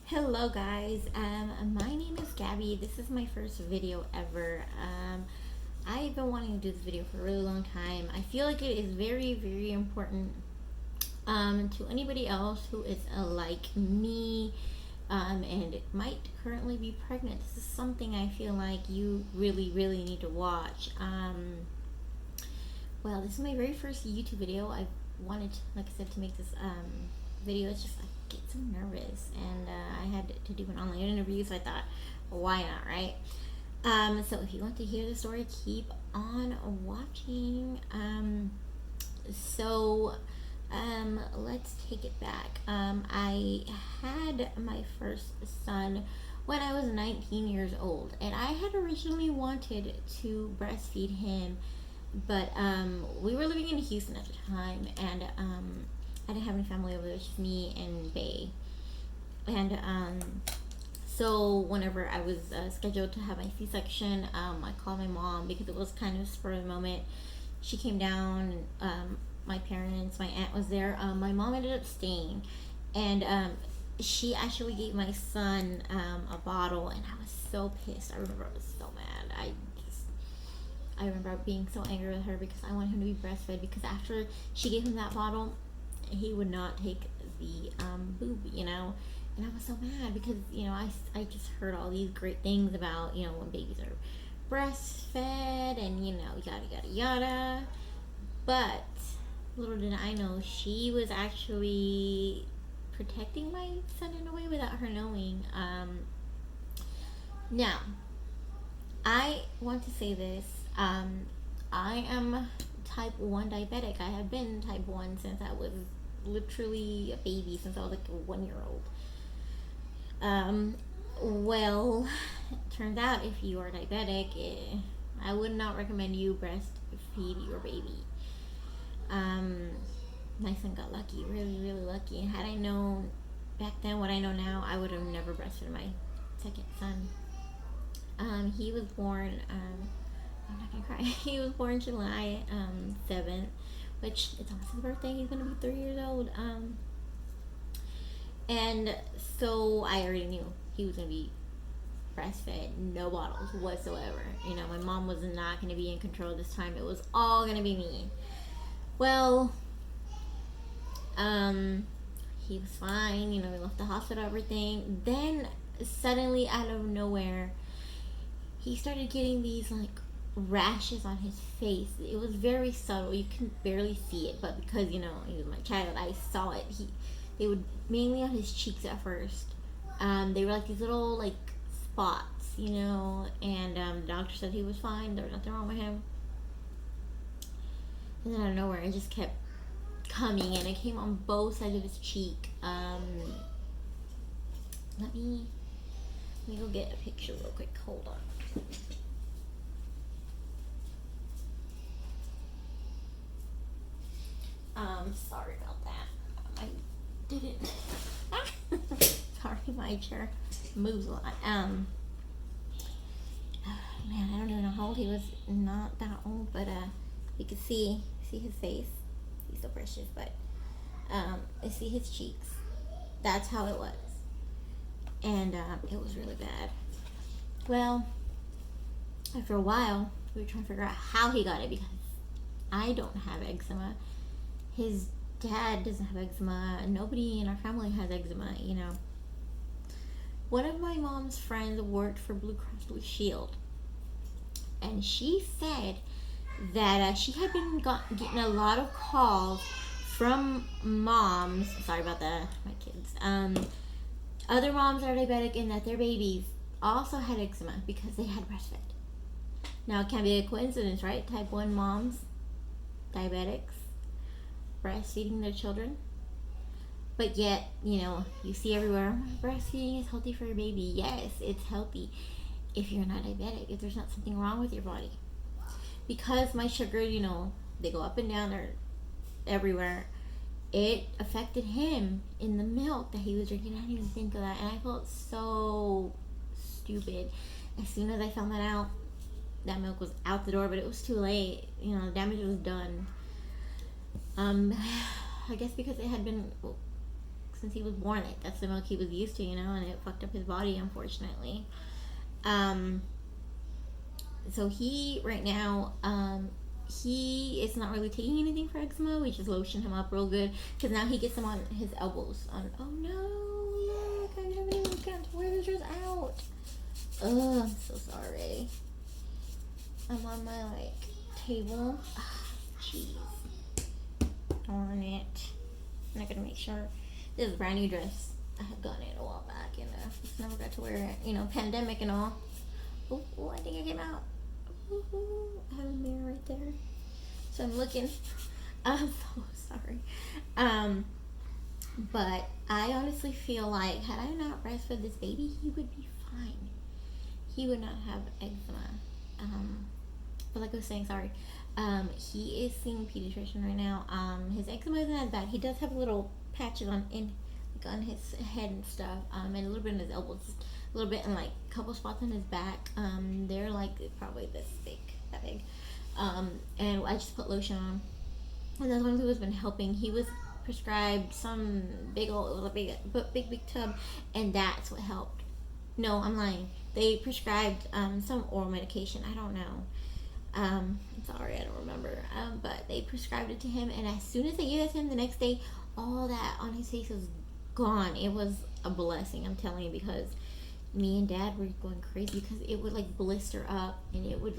Hello guys, my name is Gabby. This is my first video ever. I've been wanting to do this video for a really long time. I feel like it is very important to anybody else who is like me and might currently be pregnant. This is something I feel like you really need to watch. Well, this is my very first YouTube video. I wanted, like I said, to make this video. It's just I get so nervous, and I had to do an online interview, so I thought, why not, right? So if you want to hear the story, keep on watching. Let's take it back. I had my first son when I was 19 years old, and I had originally wanted to breastfeed him, but we were living in Houston at the time, and I didn't have any family over there. It was just me and Bae. And so whenever I was scheduled to have my C-section, I called my mom because it was kind of spur of the moment. She came down. My parents, my aunt was there. My mom ended up staying, and she actually gave my son a bottle, and I was so pissed. I remember I was so mad. I remember being so angry with her because I wanted him to be breastfed, because after she gave him that bottle, he would not take the boob, and I was so mad because, I just heard all these great things about, when babies are breastfed and, yada, yada. But little did I know, she was actually protecting my son in a way without her knowing. Now, I want to say this. I am type 1 diabetic. I have been type 1 since I was literally a baby, since I was like a 1-year-old. Well, turns out if you are diabetic, I would not recommend you breastfeed your baby. My son got lucky, really lucky. Had I known back then what I know now, I would have never breastfed my second son. He was born, I'm not gonna cry. He was born July 7th, which it's almost his birthday. He's gonna be 3 years old. And so I already knew he was gonna be breastfed, no bottles whatsoever. My mom was not gonna be in control this time. It was all gonna be me. Well, he was fine. We left the hospital, everything. Then suddenly, out of nowhere, he started getting these like rashes on his face. It was very subtle. You can barely see it, but because he was my child, I saw it. They would mainly on his cheeks at first. They were like these little like spots, and the doctor said he was fine. There was nothing wrong with him. And then out of nowhere, it just kept coming, and it came on both sides of his cheek. Let me go get a picture real quick. Hold on. Sorry about that. I didn't. Sorry, my chair moves a lot. Man, I don't even know how old he was. Not that old, but you can see his face. He's so precious, but I see his cheeks. That's how it was, and it was really bad. Well, after a while, we were trying to figure out how he got it, because I don't have eczema. His dad doesn't have eczema. Nobody in our family has eczema, One of my mom's friends worked for Blue Cross Blue Shield, and she said that she had been getting a lot of calls from moms. Sorry about my kids. Other moms that are diabetic, and that their babies also had eczema because they had breastfed. Now, it can be a coincidence, right? Type 1 moms, diabetics, breastfeeding their children. But yet, you see everywhere, breastfeeding is healthy for your baby. Yes, it's healthy if you're not diabetic, if there's not something wrong with your body. Because my sugar, they go up and down, they're everywhere. It affected him in the milk that he was drinking. I didn't even think of that, and I felt so stupid. As soon as I found that out, that milk was out the door, but it was too late. The damage was done. I guess because it had been since he was born. That's the milk he was used to, and it fucked up his body, unfortunately. Um, so he right now, he is not really taking anything for eczema. We just lotion him up real good because now he gets them on his elbows. Oh no, look, I haven't even gotten to wear this dress out. Oh, I'm so sorry. I'm on my table. Jeez, darn it. I'm not gonna make sure. This is a brand new dress. I had gotten it a while back and just never got to wear it. Pandemic and all. Oh, I think I came out. Ooh, I have a mirror right there. So I'm looking. I'm so sorry. But I honestly feel like had I not breastfed this baby, he would be fine. He would not have eczema. But like I was saying, sorry. He is seeing a pediatrician right now. His eczema isn't as bad. He does have little patches on his head and stuff, and a little bit in his elbows, a little bit in a couple spots on his back. They're probably that big. And I just put lotion on, and that's one who's been helping. He was prescribed some it was a big tub, and that's what helped. No, I'm lying. They prescribed some oral medication. I don't know. I'm sorry, I don't remember. But they prescribed it to him, and as soon as they gave it to him the next day, all that on his face was gone. It was a blessing, I'm telling you, because me and Dad were going crazy because it would blister up, and it would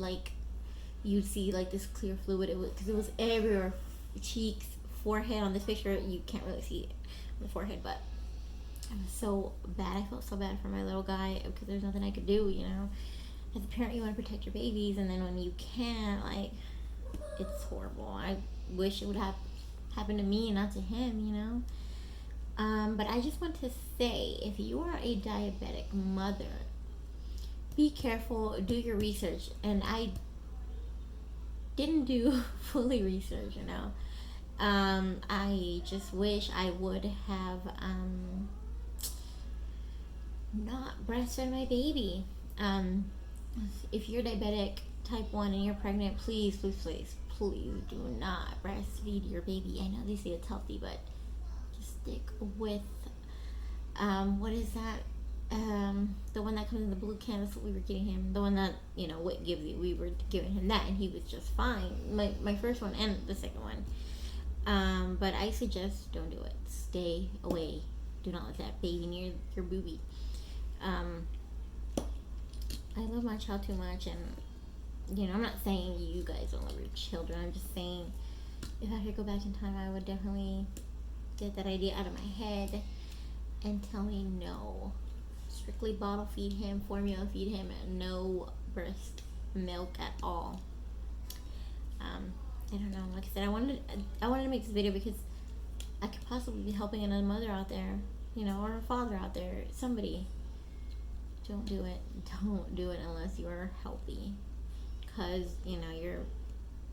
you'd see this clear fluid. Because it was everywhere, cheeks, forehead. On this picture, you can't really see it on the forehead, but it was so bad. I felt so bad for my little guy because there's nothing I could do, As a parent, you want to protect your babies, and then when you can't, it's horrible. I wish it would have happened to me and not to him, But I just want to say, if you are a diabetic mother, be careful, do your research. And I didn't do fully research, I just wish I would have not breastfed my baby. If you're diabetic type 1 and you're pregnant, please do not breastfeed your baby. I know they say it's healthy, but just stick with what is that? The one that comes in the blue can. That's what we were getting him. The one that WIC gives you. We were giving him that, and he was just fine. My first one and the second one. But I suggest don't do it. Stay away. Do not let that baby near your boobie. I love my child too much, and I'm not saying you guys don't love your children. I'm just saying, if I could go back in time, I would definitely get that idea out of my head and tell me no. Strictly bottle feed him, formula feed him, and no breast milk at all. I don't know. Like I said, I wanted to make this video because I could possibly be helping another mother out there, or a father out there, somebody. Don't do it. Don't do it unless you are healthy, because your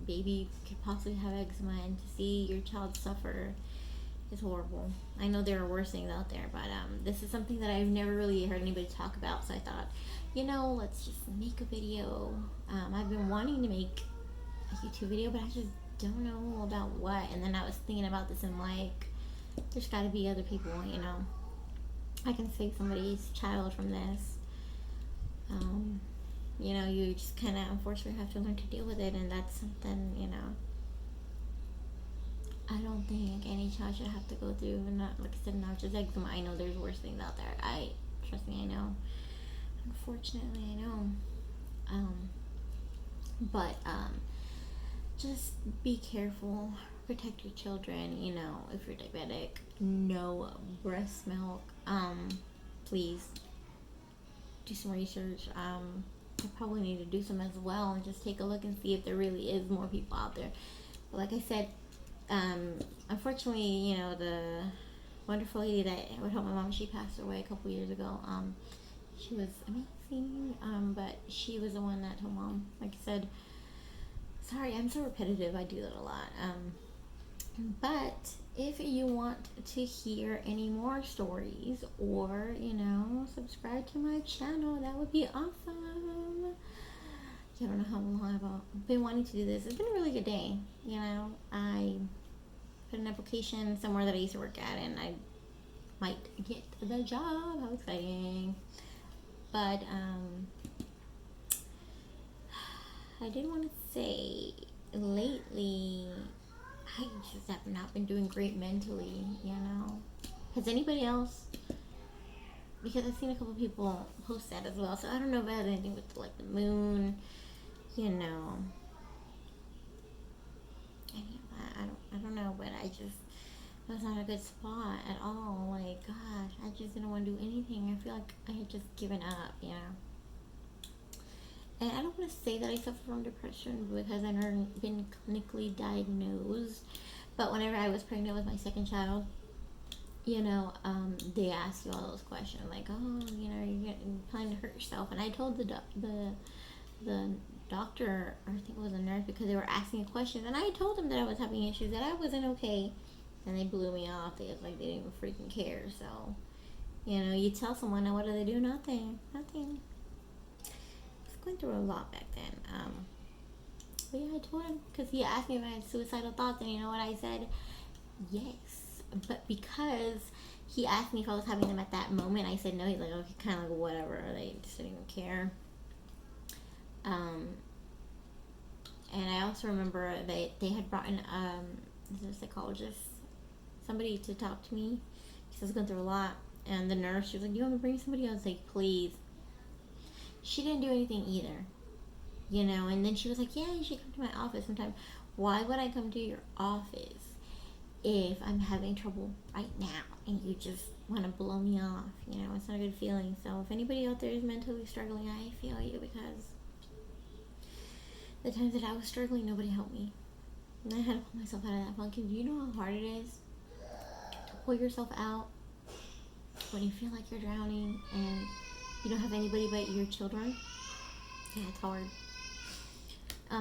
baby could possibly have eczema, and to see your child suffer is horrible. I know there are worse things out there, but this is something that I've never really heard anybody talk about. So I thought, let's just make a video. I've been wanting to make a YouTube video, but I just don't know about what. And then I was thinking about this, and there's got to be other people. I can save somebody's child from this. You just kind of unfortunately have to learn to deal with it, and that's something, I don't think any child should have to go through, and not, like I said, not just eczema. I know there's worse things out there. Trust me, I know. Unfortunately, I know. But just be careful. Protect your children, if you're diabetic. No breast milk. Please do some research. I probably need to do some as well, and just take a look and see if there really is more people out there. But like I said, unfortunately, the wonderful lady that would help my mom, she passed away a couple years ago. She was amazing, but she was the one that told Mom, like I said, sorry, I'm so repetitive, I do that a lot. But if you want to hear any more stories, or subscribe to my channel, that would be awesome. I don't know how long I've been wanting to do this. It's been a really good day. I put an application somewhere that I used to work at, and I might get the job. How exciting. But I did want to say, lately I just have not been doing great mentally, you know. Has anybody else? Because I've seen a couple people post that as well. So I don't know if it has anything with like the moon, you know. I don't know, but I just, it was not a good spot at all. Like, gosh, I just didn't want to do anything. I feel like I had just given up, you know. And I don't want to say that I suffer from depression because I've never been clinically diagnosed. But whenever I was pregnant with my second child, you know, they ask you all those questions like, oh, you know, you're planning to hurt yourself. And I told the doctor, or I think it was a nurse, because they were asking questions, and I told them that I was having issues, that I wasn't okay, and they blew me off. They was like they didn't even freaking care. So, you know, you tell someone, and what do? Nothing. I was going through a lot back then. But yeah, I told him because he asked me if I had suicidal thoughts, and you know what I said? Yes, but because he asked me if I was having them at that moment, I said no. He's like, okay, kind of like whatever. They just didn't even care. Um, and I also remember they had brought in a psychologist, somebody to talk to me because I was going through a lot. And the nurse, she was like, "Do you want me to bring somebody?" I was like, "Please." She didn't do anything either, you know. And then she was like, "Yeah, you should come to my office sometime." Why would I come to your office if I'm having trouble right now and you just want to blow me off? You know, it's not a good feeling. So if anybody out there is mentally struggling, I feel you, because the times that I was struggling, nobody helped me. And I had to pull myself out of that funk. And do you know how hard it is to pull yourself out when you feel like you're drowning and you don't have anybody but your children? Yeah, it's hard.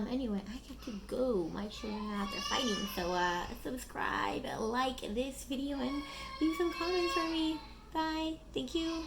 Anyway, I got to go. My children are out there fighting. So, subscribe, like this video, and leave some comments for me. Bye. Thank you.